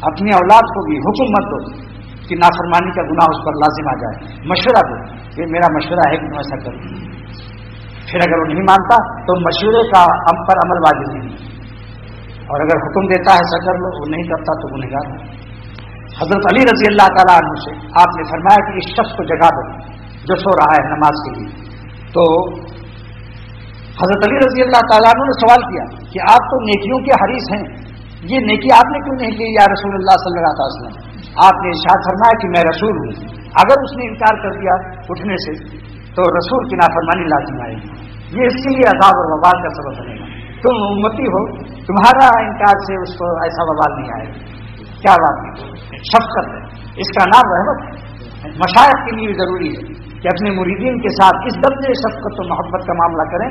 اپنی اولاد کو بھی حکم مت دو کہ نافرمانی کا گناہ اس پر لازم آ جائے، مشورہ دو، یہ میرا مشورہ ہے کہ تم ایسا کرو. پھر اگر وہ نہیں مانتا تو مشورے کا پر عمل واجب نہیں، اور اگر حکم دیتا ہے ایسا کر لو، وہ نہیں کرتا تو گنہگار ہے. حضرت علی رضی اللہ تعالیٰ عنہ سے آپ نے فرمایا کہ اس شخص کو جگا دو جو سو رہا ہے نماز کے لیے. تو حضرت علی رضی اللہ تعالیٰ عنہ نے سوال کیا کہ آپ تو نیکیوں کے حریص ہیں، یہ نیکی آپ نے کیوں نہیں کی یا رسول اللہ صلی اللہ علیہ وسلم؟ آپ نے ارشاد فرمایا کہ میں رسول ہوں، اگر اس نے انکار کر دیا اٹھنے سے تو رسول کی نافرمانی لازم آئے گی، یہ اس کے لیے عذاب اور وبال کا سبب بنے گا. تم امتی ہو، تمہارا انکار سے اس کو ایسا وبال نہیں آئے گا. کیا بات ہے، شفقت ہے، اس کا نام رحمت ہے. مشائخ کے لیے ضروری ہے کہ اپنے مریدین کے ساتھ اس درجے شفقت و محبت کا معاملہ کریں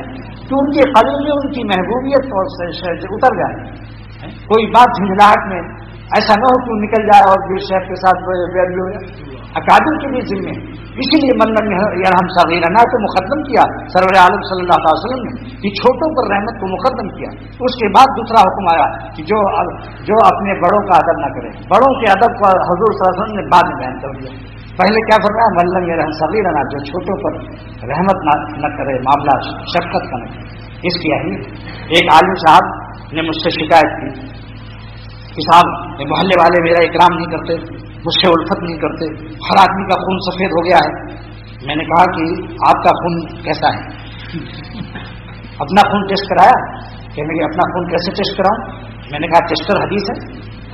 کہ ان کے قلب میں ان کی محبوبیت اور اتر جائے. کوئی بات جھنجھلاہٹ میں ایسا نہ ہو کہ نکل جائے اور پھر شیخ کے ساتھ بیعت ہو جائے. اکابر کے لیے ذمہ، اسی لیے من لم یرحم صغیرنا کو مقدم کیا سرور عالم صلی اللہ علیہ وسلم نے کہ چھوٹوں پر رحمت کو مقدم کیا. اس کے بعد دوسرا حکم آیا کہ جو اپنے بڑوں کا ادب نہ کرے. بڑوں کے ادب کو حضور صلی اللہ علیہ وسلم نے بعد میں بیان کر دیا. پہلے کیا فرمایا؟ من لم یرحم صغیرنا، جو چھوٹوں پر رحمت نہ کرے، معاملہ شفقت کا نہ کرے. اس کی اہمیت. ایک عالم صاحب نے مجھ سے شکایت کی کہ صاحب محلے والے میرا اکرام نہیں کرتے، مجھ سے الفت نہیں کرتے، ہر آدمی کا خون سفید ہو گیا ہے. میں نے کہا کہ آپ کا خون کیسا ہے؟ اپنا خون ٹیسٹ کرایا؟ کہنے لگے اپنا خون کیسے ٹیسٹ کراؤں؟ میں نے کہا ٹیسٹر حدیث ہے،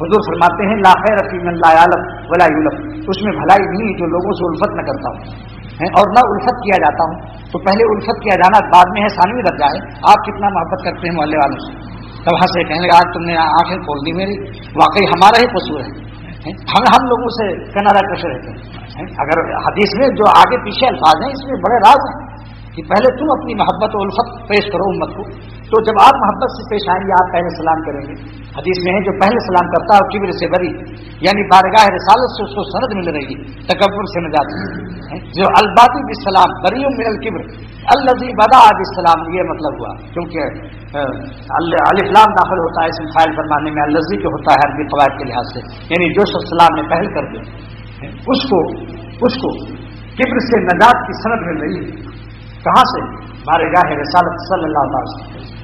حضور فرماتے ہیں لا خیر فی من لا یعلم ولا یلف، اس میں بھلائی نہیں جو لوگوں سے الفت نہ کرتا ہوں اور نہ الفت کیا جاتا ہوں. تو پہلے الفت کیا جانا بعد میں ہے، ثانوی درجہ ہے. آپ کتنا محبت کرتے ہیں محلے والوں سے؟ تب وہاں سے کہنے لگا آج تم نے آنکھیں کھول دی میری، واقعی ہمارا ہی قصور ہے، ہم لوگوں سے کنارہ کش رہتے ہیں. اگر حدیث میں جو آگے پیچھے الفاظ ہیں اس میں بڑے راز ہیں کہ پہلے تم اپنی محبت و الفت پیش کرو امت کو، تو جب آپ محبت سے پیش آئیں گے آپ پہلے سلام کریں گے. حدیث میں ہے جو پہلے سلام کرتا ہے کبر سے بری، یعنی بارگاہ رسالت سے اس کو سند مل رہی ہے، تکبر سے نجات ہے. جو البادی بالسلام بری من الکبر الذی بدا بالسلام، یہ مطلب ہوا کیونکہ الف لام داخل ہوتا ہے اسم فاعل فرمانے میں، الذی کے ہوتا ہے عربی قواعد کے لحاظ سے، یعنی جو سلام نے پہل کر دیا اس کو کبر سے نجات کی سند مل رہی ہے. کہاں سے؟ بارگاہ رسالت صلی اللہ علیہ وسلم.